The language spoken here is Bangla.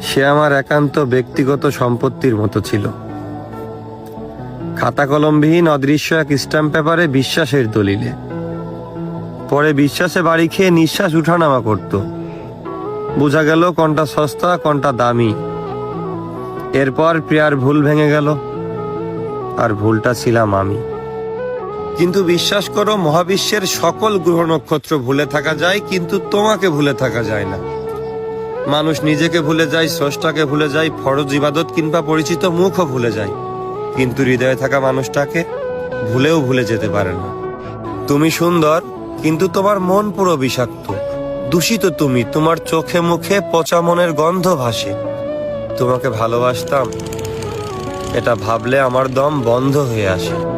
সে আমার একান্ত ব্যক্তিগত সম্পত্তির মতো ছিল। খাতা কলমবিহীন অদৃশ্য এক স্ট্যাম্প পেপারে বিশ্বাসের দলিলে। পরে বিশ্বাসে বাড়ি খেয়ে নিঃশ্বাস উঠানামা করত। বোঝা গেল কোনটা সস্তা কোনটা দামি। এরপর প্রিয়ার ভুল ভেঙে গেল, আর ভুলটা ছিলাম আমি। কিন্তু বিশ্বাস করো, মহাবিশ্বের সকল গ্রহ নক্ষত্র ভুলে থাকা যায়, কিন্তু তোমাকে ভুলে থাকা যায় না। মানুষ নিজেকে ভুলে যায়, স্রষ্টাকে ভুলে যায়, ফরজ ইবাদত কিংবা পরিচিত মুখও ভুলে যায়, কিন্তু হৃদয়ে থাকা মানুষটাকে ভুলেও ভুলে যেতে পারে না। তুমি সুন্দর, কিন্তু তোমার মন পুরো বিষাক্ত। দূষিত তুমি, তোমার চোখে মুখে পচা মনের গন্ধ ভাসে। তোমাকে ভালোবাসতাম, এটা ভাবলে আমার দম বন্ধ হয়ে আসে।